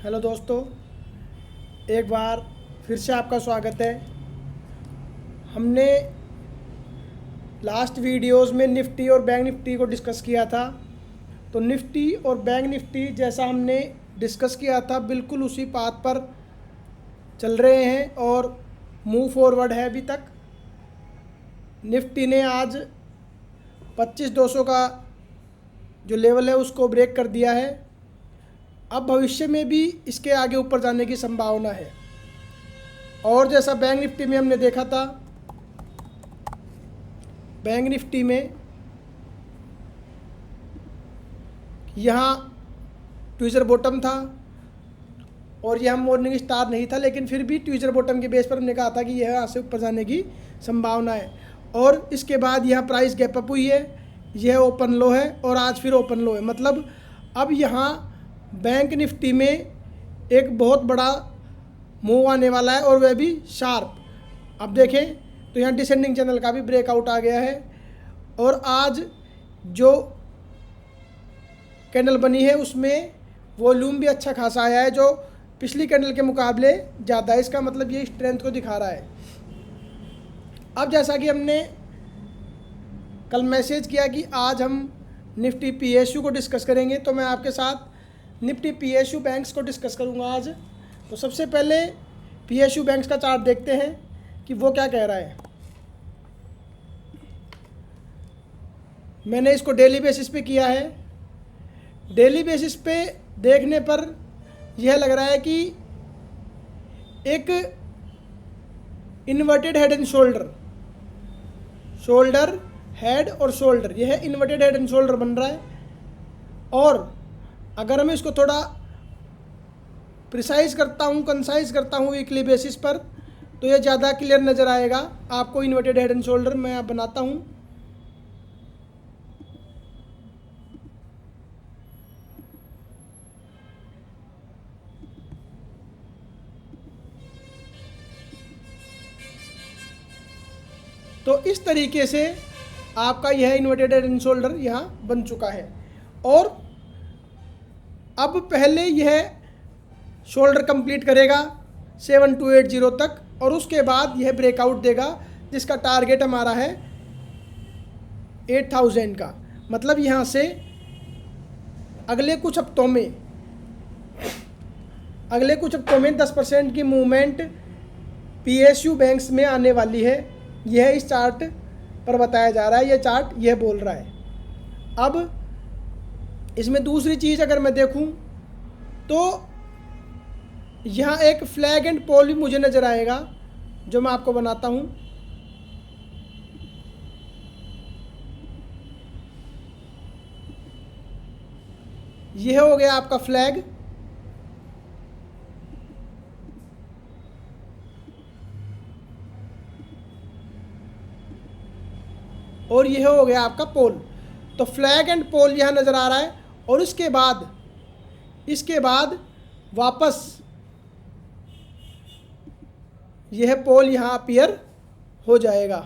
Hello दोस्तों, एक बार फिर से आपका स्वागत है। हमने लास्ट वीडियोस में निफ्टी और बैंक निफ्टी को डिस्कस किया था। तो निफ्टी और बैंक निफ्टी जैसा हमने डिस्कस किया था बिल्कुल उसी पाथ पर चल रहे हैं और मूव फॉरवर्ड है अभी तक। निफ्टी ने आज 25,200 का जो लेवल है उसको ब्रेक कर दिया है। अब भविष्य में भी इसके आगे ऊपर जाने की संभावना है। और जैसा बैंक निफ्टी में हमने देखा था, बैंक निफ्टी में यहाँ ट्विज़र बॉटम था और यह मॉर्निंग स्टार नहीं था, लेकिन फिर भी ट्विज़र बॉटम के बेस पर हमने कहा था कि यह यहाँ से ऊपर जाने की संभावना है। और इसके बाद यह प्राइस गैप अप हुई है, यह ओपन लो है और आज फिर ओपन लो है। मतलब अब यहाँ बैंक निफ्टी में एक बहुत बड़ा मूव आने वाला है और वह भी शार्प। अब देखें तो यहाँ डिसेंडिंग चैनल का भी ब्रेकआउट आ गया है और आज जो कैंडल बनी है उसमें वॉल्यूम भी अच्छा खासा आया है, जो पिछली कैंडल के मुकाबले ज़्यादा है। इसका मतलब ये स्ट्रेंथ को दिखा रहा है। अब जैसा कि हमने कल मैसेज किया कि आज हम निफ्टी पीएसयू को डिस्कस करेंगे, तो मैं आपके साथ निफ्टी पीएसयू बैंक्स को डिस्कस करूंगा आज। तो सबसे पहले पीएसयू बैंक्स का चार्ट देखते हैं कि वो क्या कह रहा है। मैंने इसको डेली बेसिस पे किया है। डेली बेसिस पे देखने पर यह लग रहा है कि एक inverted head and shoulder head और शोल्डर, यह इन्वर्टेड हेड एंड शोल्डर बन रहा है। और अगर मैं इसको थोड़ा प्रिसाइज करता हूँ, कंसाइज करता हूँ वीकली बेसिस पर, तो ये ज़्यादा क्लियर नज़र आएगा आपको। इन्वर्टेड हेड एंड शोल्डर मैं आप बनाता हूँ। तो इस तरीके से आपका यह इन्वर्टेड हेड एंड शोल्डर यहाँ बन चुका है। और अब पहले यह शोल्डर कंप्लीट करेगा 7280 तक और उसके बाद यह ब्रेकआउट देगा, जिसका टारगेट हमारा है 8000 का। मतलब यहाँ से अगले कुछ हफ्तों में 10% की मूवमेंट पीएसयू बैंक्स में आने वाली है। यह इस चार्ट पर बताया जा रहा है, यह चार्ट यह बोल रहा है। अब इसमें दूसरी चीज़ अगर मैं देखूं तो यहाँ एक फ्लैग एंड पोल भी मुझे नज़र आएगा, जो मैं आपको बनाता हूँ। यह हो गया आपका फ्लैग और यह हो गया आपका पोल। तो फ्लैग एंड पोल यहाँ नज़र आ रहा है और इसके बाद वापस यह पोल यहाँ अपीयर हो जाएगा।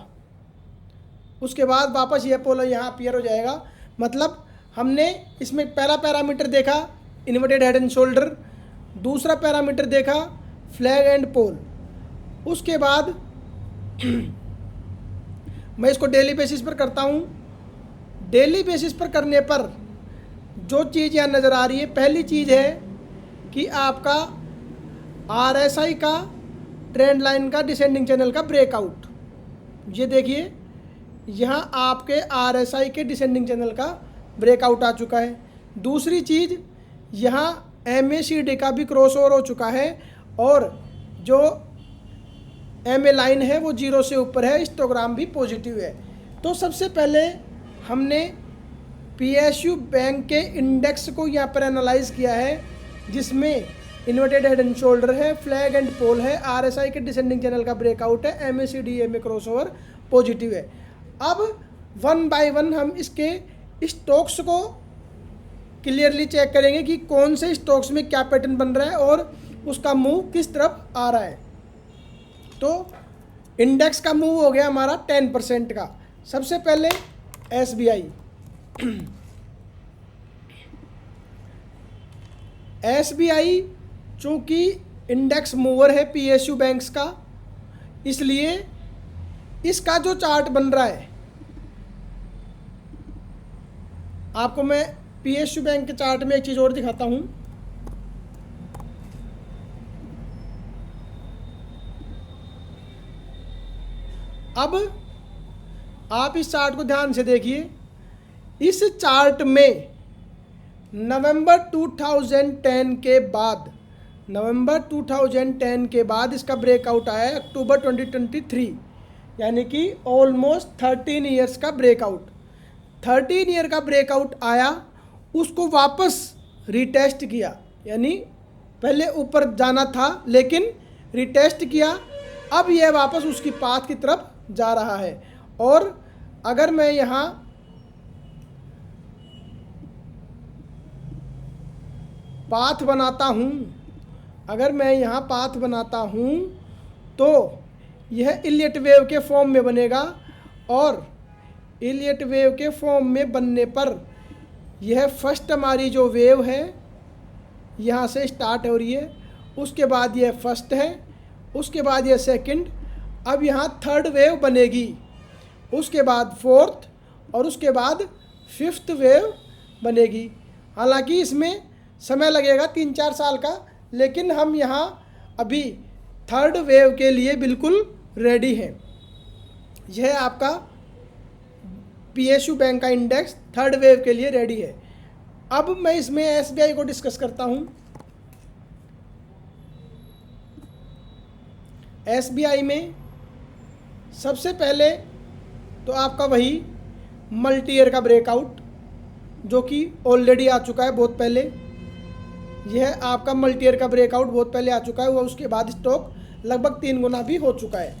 उसके बाद वापस यह पोल यहाँ अपीयर हो जाएगा। मतलब हमने इसमें पहला पैरामीटर देखा इन्वर्टेड हेड एंड शोल्डर, दूसरा पैरामीटर देखा फ्लैग एंड पोल। उसके बाद मैं इसको डेली बेसिस पर करता हूँ। डेली बेसिस पर करने पर जो चीज़ यहाँ नज़र आ रही है, पहली चीज़ है कि आपका आरएसआई का ट्रेंड लाइन का डिसेंडिंग चैनल का ब्रेकआउट। ये देखिए यहाँ आपके आरएसआई के डिसेंडिंग चैनल का ब्रेकआउट आ चुका है। दूसरी चीज़ यहाँ एमएसीडी का भी क्रॉस ओवर हो चुका है और जो एमए लाइन है वो 0 से ऊपर है, हिस्टोग्राम भी पॉजिटिव है। तो सबसे पहले हमने पीएसयू बैंक के इंडेक्स को यहाँ पर एनालाइज किया है, जिसमें इन्वर्टेड हेड एंड शोल्डर है, फ्लैग एंड पोल है, आरएसआई के डिसेंडिंग चैनल का ब्रेकआउट है, एमएसीडी एमए क्रॉसओवर पॉजिटिव है। अब वन बाय वन हम इसके स्टॉक्स को क्लियरली चेक करेंगे कि कौन से स्टॉक्स में क्या पैटर्न बन रहा है और उसका मूव किस तरफ आ रहा है। तो इंडेक्स का मूव हो गया हमारा 10% का। सबसे पहले एसबीआई चूँकि इंडेक्स मूवर है पीएसयू बैंक्स का, इसलिए इसका जो चार्ट बन रहा है, आपको मैं पीएसयू बैंक के चार्ट में एक चीज़ और दिखाता हूँ। अब आप इस चार्ट को ध्यान से देखिए। इस चार्ट में नवंबर 2010 के बाद, नवंबर 2010 के बाद इसका ब्रेकआउट आया है अक्टूबर 2023, यानी कि ऑलमोस्ट 13 ईयर्स का ब्रेकआउट। 13 ईयर का ब्रेकआउट आया, उसको वापस रिटेस्ट किया, यानी पहले ऊपर जाना था लेकिन रिटेस्ट किया, अब यह वापस उसकी पाथ की तरफ जा रहा है। और अगर मैं यहाँ पाथ बनाता हूँ, अगर मैं यहाँ पाथ बनाता हूँ तो यह इलियट वेव के फॉर्म में बनेगा, और इलियट वेव के फॉर्म में बनने पर यह फर्स्ट हमारी जो वेव है यहाँ से स्टार्ट हो रही है, उसके बाद यह फर्स्ट है, उसके बाद यह सेकंड, अब यहाँ थर्ड वेव बनेगी, उसके बाद फोर्थ, और उसके बाद फिफ्थ वेव बनेगी। हालांकि इसमें समय लगेगा 3-4 साल का, लेकिन हम यहाँ अभी थर्ड वेव के लिए बिल्कुल रेडी हैं। यह आपका पीएसयू बैंक का इंडेक्स थर्ड वेव के लिए रेडी है। अब मैं इसमें एसबीआई को डिस्कस करता हूँ। एसबीआई में सबसे पहले तो आपका वही मल्टी ईयर का ब्रेकआउट, जो कि ऑलरेडी आ चुका है बहुत पहले। यह आपका मल्टी ईयर का ब्रेकआउट बहुत पहले आ चुका है, वो उसके बाद स्टॉक लगभग 3 गुना भी हो चुका है।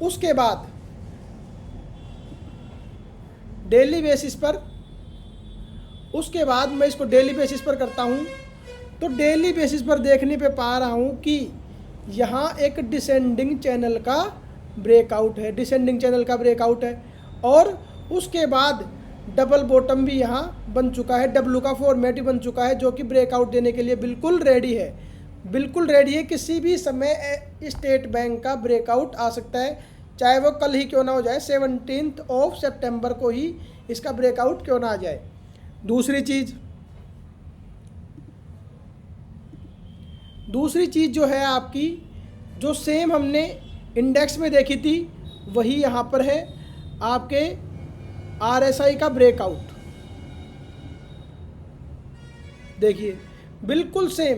उसके बाद डेली बेसिस पर, उसके बाद मैं इसको डेली बेसिस पर करता हूँ, तो डेली बेसिस पर देखने पे पा रहा हूँ कि यहाँ एक डिसेंडिंग चैनल का ब्रेकआउट है, डिसेंडिंग चैनल का ब्रेकआउट है, और उसके बाद डबल बॉटम भी यहाँ बन चुका है, डब्ल्यू का फॉर्मेट ही बन चुका है, जो कि ब्रेकआउट देने के लिए बिल्कुल रेडी है, बिल्कुल रेडी है। किसी भी समय स्टेट बैंक का ब्रेकआउट आ सकता है, चाहे वो कल ही क्यों ना हो जाए, 17 सितंबर को ही इसका ब्रेकआउट क्यों ना आ जाए। दूसरी चीज़ जो है आपकी, जो सेम हमने इंडेक्स में देखी थी, वही यहाँ पर है आपके आरएसआई का ब्रेकआउट। देखिए बिल्कुल सेम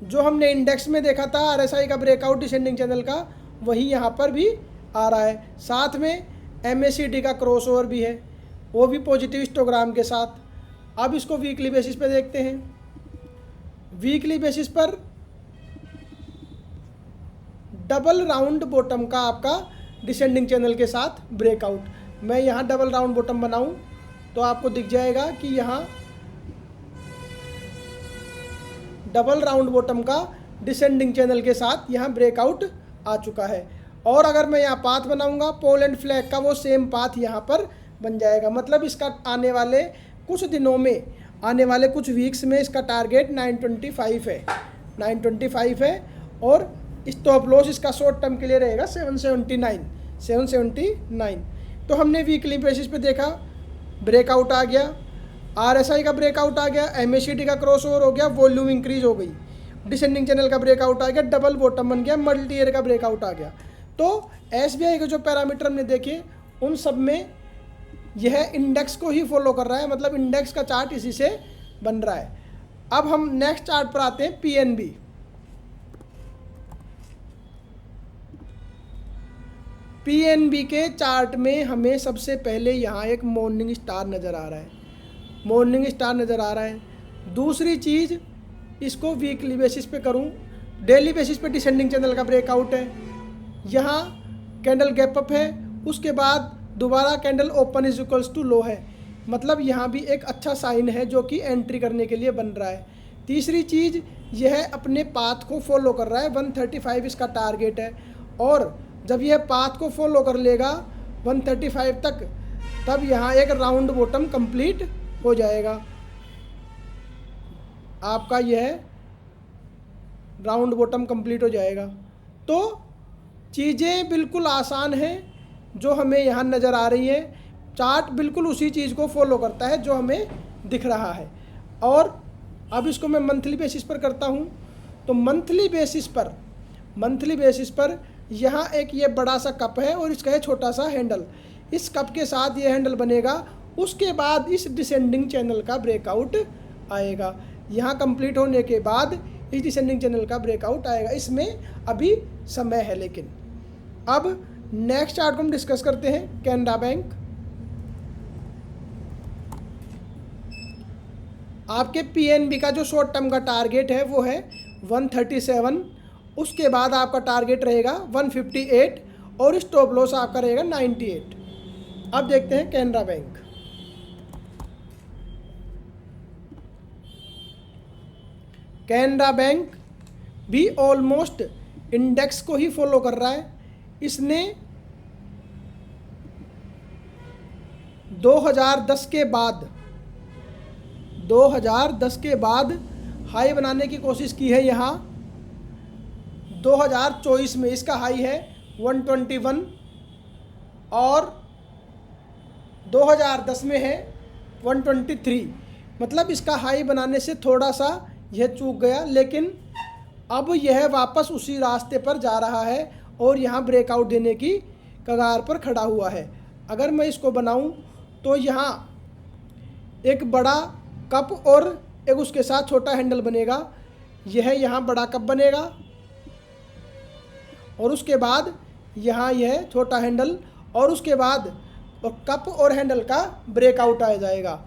जो हमने इंडेक्स में देखा था आरएसआई का ब्रेकआउट डिसेंडिंग चैनल का, वही यहाँ पर भी आ रहा है। साथ में एमएसीडी का क्रॉसओवर भी है, वो भी पॉजिटिव हिस्टोग्राम के साथ। अब इसको वीकली बेसिस पे देखते हैं। वीकली बेसिस पर डबल राउंड बॉटम का आपका डिसेंडिंग चैनल के साथ ब्रेकआउट। मैं यहाँ डबल राउंड बॉटम बनाऊँ तो आपको दिख जाएगा कि यहाँ डबल राउंड बॉटम का डिसेंडिंग चैनल के साथ यहाँ ब्रेकआउट आ चुका है। और अगर मैं यहाँ पाथ बनाऊँगा पोल एंड फ्लैग का, वो सेम पाथ यहाँ पर बन जाएगा। मतलब इसका आने वाले कुछ दिनों में, आने वाले कुछ वीक्स में इसका टारगेट 925 है, 925 है, और स्टॉप लॉस इसका शॉर्ट टर्म के लिए रहेगा 779। तो हमने वीकली बेसिस पे देखा ब्रेकआउट आ गया, आरएसआई का ब्रेकआउट आ गया, एमएसीडी का क्रॉसओवर हो गया, वॉल्यूम इंक्रीज हो गई, डिसेंडिंग चैनल का ब्रेकआउट आ गया, डबल बॉटम बन गया, मल्टी ईयर का ब्रेकआउट आ गया। तो एसबीआई के जो पैरामीटर हमने देखे उन सब में यह इंडेक्स को ही फॉलो कर रहा है, मतलब इंडेक्स का चार्ट इसी से बन रहा है। अब हम नेक्स्ट चार्ट पर आते हैं, पीएनबी। पीएनबी के चार्ट में हमें सबसे पहले यहाँ एक मॉर्निंग स्टार नज़र आ रहा है, मॉर्निंग स्टार नज़र आ रहा है। दूसरी चीज़, इसको वीकली बेसिस पे करूँ, डेली बेसिस पे डिसेंडिंग चैनल का ब्रेकआउट है, यहाँ कैंडल गैप अप है, उसके बाद दोबारा candle open is equals to low है, मतलब यहाँ भी एक अच्छा साइन है जो कि एंट्री करने के लिए बन रहा है। तीसरी चीज़, यह अपने पाथ को फॉलो कर रहा है, 135 इसका टारगेट है, और जब यह पाथ को फॉलो कर लेगा 135 तक, तब यहाँ एक राउंड बॉटम कंप्लीट हो जाएगा। आपका यह राउंड बॉटम कंप्लीट हो जाएगा। तो चीज़ें बिल्कुल आसान हैं जो हमें यहाँ नज़र आ रही है। चार्ट बिल्कुल उसी चीज़ को फॉलो करता है जो हमें दिख रहा है। और अब इसको मैं मंथली बेसिस पर करता हूँ। तो मंथली बेसिस पर यहाँ एक ये बड़ा सा कप है और इसका ये छोटा सा हैंडल, इस कप के साथ ये हैंडल बनेगा। उसके बाद इस डिसेंडिंग चैनल का ब्रेकआउट आएगा। यहाँ कंप्लीट होने के बाद इस डिसेंडिंग चैनल का ब्रेकआउट आएगा। इसमें अभी समय है। लेकिन अब नेक्स्ट चार्ट को हम डिस्कस करते हैं। कैनरा बैंक, आपके पीएनबी का जो शॉर्ट टर्म का टारगेट है वो है 137, उसके बाद आपका टारगेट रहेगा 158 और स्टॉप लॉस आपका रहेगा 98। अब देखते हैं कैनरा बैंक। कैनरा बैंक भी ऑलमोस्ट इंडेक्स को ही फॉलो कर रहा है। इसने 2010 के बाद हाई बनाने की कोशिश की है। यहाँ 2024 में इसका हाई है 121 और 2010 में है 123। मतलब इसका हाई बनाने से थोड़ा सा यह चूक गया, लेकिन अब यह वापस उसी रास्ते पर जा रहा है और यहाँ ब्रेकआउट देने की कगार पर खड़ा हुआ है। अगर मैं इसको बनाऊं तो यहाँ एक बड़ा कप और एक उसके साथ छोटा हैंडल बनेगा। यह यहाँ बड़ा कप बनेगा और उसके बाद यहाँ यह छोटा हैंडल और उसके बाद कप और हैंडल का ब्रेकआउट आ जाएगा।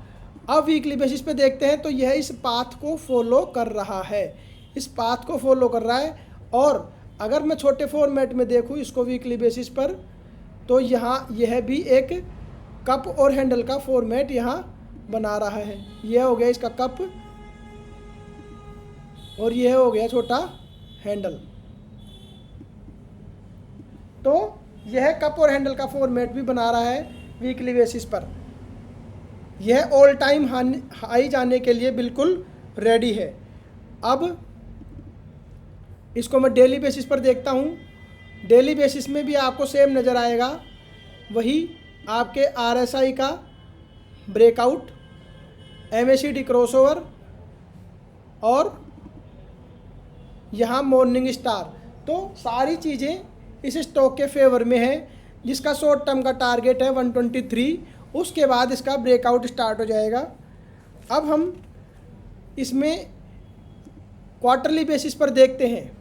अब वीकली बेसिस पे देखते हैं तो यह इस पाथ को फॉलो कर रहा है, इस पाथ को फॉलो कर रहा है। और अगर मैं छोटे फॉर्मेट में देखूँ इसको वीकली बेसिस पर, तो यहाँ यह भी एक कप और हैंडल का फॉर्मेट यहाँ बना रहा है। यह हो गया इसका कप और यह हो गया छोटा हैंडल। तो यह कप और हैंडल का फॉर्मेट भी बना रहा है वीकली बेसिस पर। यह ऑल टाइम हाई जाने के लिए बिल्कुल रेडी है। अब इसको मैं डेली बेसिस पर देखता हूँ। डेली बेसिस में भी आपको सेम नज़र आएगा, वही आपके RSI का ब्रेकआउट, MACD क्रॉसओवर और यहाँ मॉर्निंग स्टार। तो सारी चीज़ें इस स्टॉक के फेवर में है, जिसका शॉर्ट टर्म का टारगेट है 123। उसके बाद इसका ब्रेकआउट स्टार्ट हो जाएगा। अब हम इसमें क्वार्टरली बेसिस पर देखते हैं।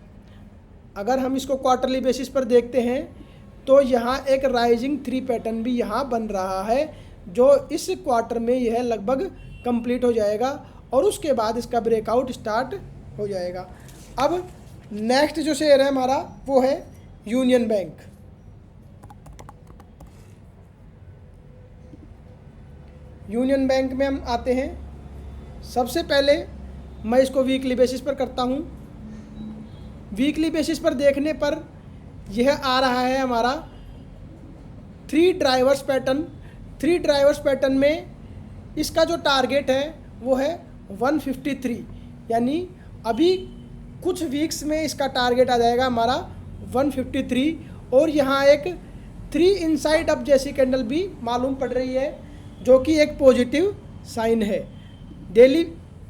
अगर हम इसको क्वार्टरली बेसिस पर देखते हैं तो यहाँ एक राइजिंग 3 पैटर्न भी यहाँ बन रहा है, जो इस क्वार्टर में यह लगभग कंप्लीट हो जाएगा और उसके बाद इसका ब्रेकआउट स्टार्ट हो जाएगा। अब नेक्स्ट जो शेयर है हमारा वो है यूनियन बैंक। यूनियन बैंक में हम आते हैं। सबसे पहले मैं इसको वीकली बेसिस पर करता हूँ। वीकली बेसिस पर देखने पर यह आ रहा है हमारा 3 ड्राइवर्स पैटर्न। 3 ड्राइवर्स पैटर्न में इसका जो टारगेट है वो है 153, यानी अभी कुछ वीक्स में इसका टारगेट आ जाएगा हमारा 153। और यहाँ एक 3 इनसाइड अप जैसी कैंडल भी मालूम पड़ रही है, जो कि एक पॉजिटिव साइन है। डेली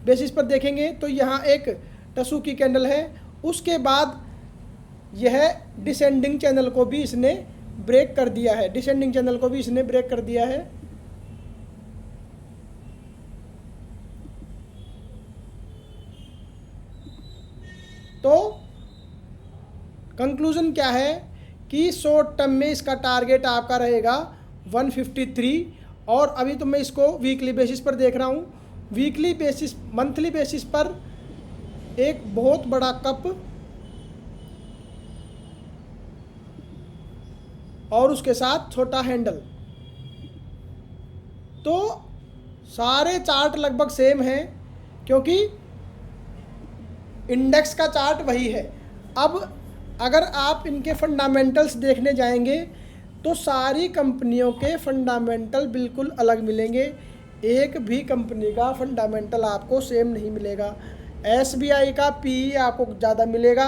बेसिस पर देखेंगे तो यहाँ एक टसू की कैंडल है, उसके बाद यह डिसेंडिंग चैनल को भी इसने ब्रेक कर दिया है। डिसेंडिंग चैनल को भी इसने ब्रेक कर दिया है। तो कंक्लूजन क्या है कि शॉर्ट टर्म में इसका टारगेट आपका रहेगा 153। और अभी तो मैं इसको वीकली बेसिस पर देख रहा हूँ। वीकली बेसिस, मंथली बेसिस पर एक बहुत बड़ा कप और उसके साथ छोटा हैंडल। तो सारे चार्ट लगभग सेम हैं, क्योंकि इंडेक्स का चार्ट वही है। अब अगर आप इनके फंडामेंटल्स देखने जाएंगे तो सारी कंपनियों के फंडामेंटल बिल्कुल अलग मिलेंगे। एक भी कंपनी का फंडामेंटल आपको सेम नहीं मिलेगा। SBI का PE आपको ज़्यादा मिलेगा,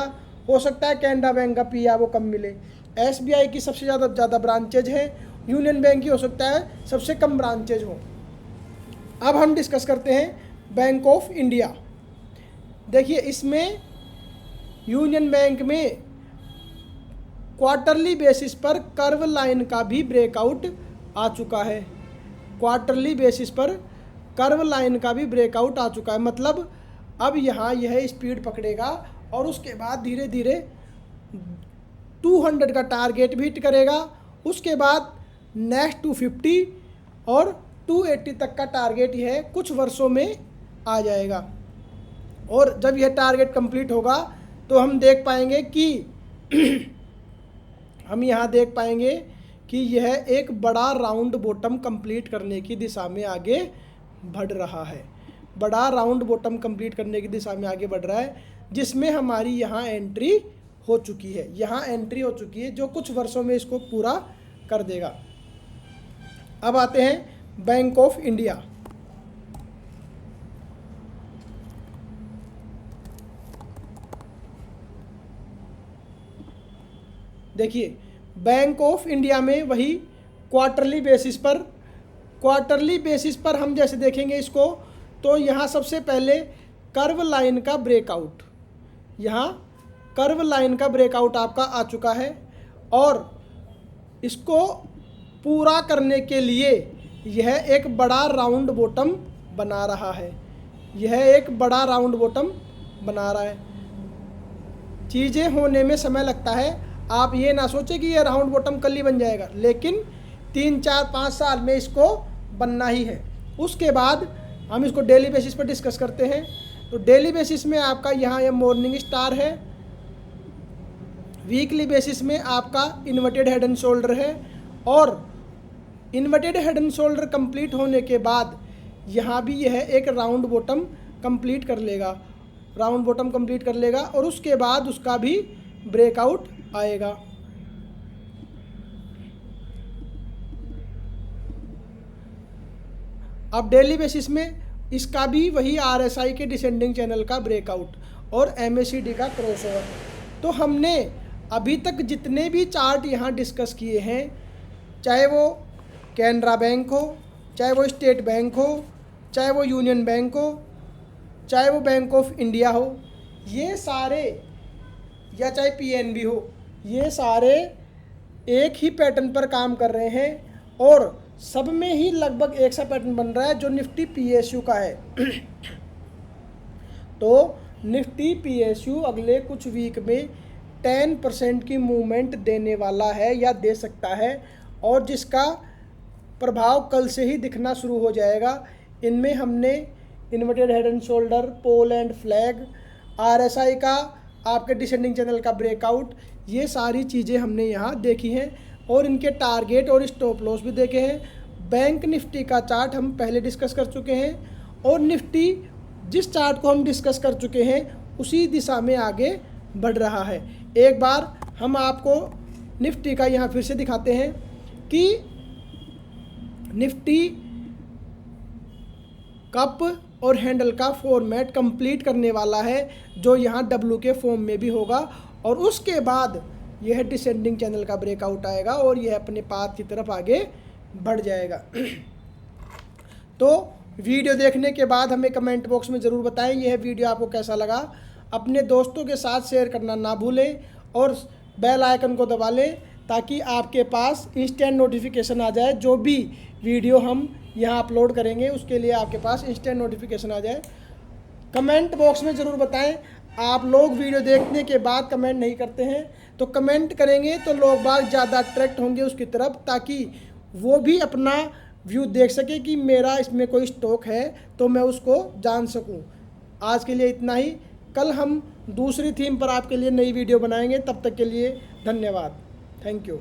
हो सकता है कैनरा बैंक का PE आपको कम मिले। SBI की सबसे ज़्यादा ब्रांचेज है, यूनियन बैंक की हो सकता है सबसे कम ब्रांचेज हो। अब हम डिस्कस करते हैं बैंक ऑफ इंडिया। देखिए इसमें यूनियन बैंक में क्वार्टरली बेसिस पर कर्व लाइन का भी ब्रेकआउट आ चुका है। क्वार्टरली बेसिस पर कर्व लाइन का भी ब्रेकआउट आ चुका है, मतलब अब यहाँ यह स्पीड पकड़ेगा और उसके बाद धीरे धीरे 200 का टारगेट भी हिट करेगा। उसके बाद नेक्स्ट 250 और 280 तक का टारगेट यह कुछ वर्षों में आ जाएगा। और जब यह टारगेट कंप्लीट होगा तो हम देख पाएंगे कि हम यहाँ देख पाएंगे कि यह एक बड़ा राउंड बॉटम कंप्लीट करने की दिशा में आगे बढ़ रहा है। बड़ा राउंड बॉटम कंप्लीट करने की दिशा में आगे बढ़ रहा है, जिसमें हमारी यहाँ एंट्री हो चुकी है। यहाँ एंट्री हो चुकी है जो कुछ वर्षों में इसको पूरा कर देगा। अब आते हैं बैंक ऑफ इंडिया। देखिए बैंक ऑफ इंडिया में वही क्वार्टरली बेसिस पर हम जैसे देखेंगे इसको, तो यहाँ सबसे पहले कर्व लाइन का ब्रेकआउट, यहाँ कर्व लाइन का ब्रेकआउट आपका आ चुका है और इसको पूरा करने के लिए यह एक बड़ा राउंड बॉटम बना रहा है। यह एक बड़ा राउंड बॉटम बना रहा है। चीज़ें होने में समय लगता है, आप ये ना सोचें कि ये राउंड बॉटम कल ही बन जाएगा, लेकिन 3, 4, 5 साल में इसको बनना ही है। उसके बाद हम इसको डेली बेसिस पर डिस्कस करते हैं। तो डेली बेसिस में आपका यहाँ यह मॉर्निंग स्टार है, वीकली बेसिस में आपका इन्वर्टेड हेड एंड शोल्डर है और inverted head and shoulder complete होने के बाद यहाँ भी यह एक राउंड बॉटम कंप्लीट कर लेगा, राउंड बॉटम कंप्लीट कर लेगा और उसके बाद उसका भी ब्रेकआउट आएगा। अब डेली बेसिस में इसका भी वही RSI के डिसेंडिंग चैनल का ब्रेकआउट और MACD का क्रॉसओवर। तो हमने अभी तक जितने भी चार्ट यहाँ डिस्कस किए हैं, चाहे वो कैनरा बैंक हो, चाहे वो स्टेट बैंक हो, चाहे वो यूनियन बैंक हो, चाहे वो बैंक ऑफ इंडिया हो, ये सारे, या चाहे PNB हो, ये सारे एक ही पैटर्न पर काम कर रहे हैं और सब में ही लगभग एक सा पैटर्न बन रहा है जो निफ्टी PSU का है। तो निफ्टी PSU अगले कुछ वीक में 10% की मूवमेंट देने वाला है या दे सकता है और जिसका प्रभाव कल से ही दिखना शुरू हो जाएगा। इनमें हमने inverted head and shoulder, pole and flag, RSI का आपके डिसेंडिंग चैनल का ब्रेकआउट, ये सारी चीज़ें हमने यहाँ देखी हैं और इनके टारगेट और स्टॉप लॉस भी देखे हैं। बैंक निफ्टी का चार्ट हम पहले डिस्कस कर चुके हैं और निफ्टी जिस चार्ट को हम डिस्कस कर चुके हैं उसी दिशा में आगे बढ़ रहा है। एक बार हम आपको निफ्टी का यहाँ फिर से दिखाते हैं कि निफ्टी कप और हैंडल का फॉर्मेट कंप्लीट करने वाला है, जो यहाँ W के फॉर्म में भी होगा और उसके बाद यह डिसेंडिंग चैनल का ब्रेकआउट आएगा और यह अपने पाथ की तरफ आगे बढ़ जाएगा। तो वीडियो देखने के बाद हमें कमेंट बॉक्स में ज़रूर बताएं यह वीडियो आपको कैसा लगा। अपने दोस्तों के साथ शेयर करना ना भूलें और बेल आइकन को दबा लें ताकि आपके पास इंस्टेंट नोटिफिकेशन आ जाए। जो भी वीडियो हम यहाँ अपलोड करेंगे उसके लिए आपके पास इंस्टेंट नोटिफिकेशन आ जाए। कमेंट बॉक्स में ज़रूर बताएं, आप लोग वीडियो देखने के बाद कमेंट नहीं करते हैं, तो कमेंट करेंगे तो लोग बाग ज़्यादा अट्रैक्ट होंगे उसकी तरफ, ताकि वो भी अपना व्यू देख सके कि मेरा इसमें कोई स्टॉक है तो मैं उसको जान सकूं। आज के लिए इतना ही, कल हम दूसरी थीम पर आपके लिए नई वीडियो बनाएंगे। तब तक के लिए धन्यवाद, थैंक यू।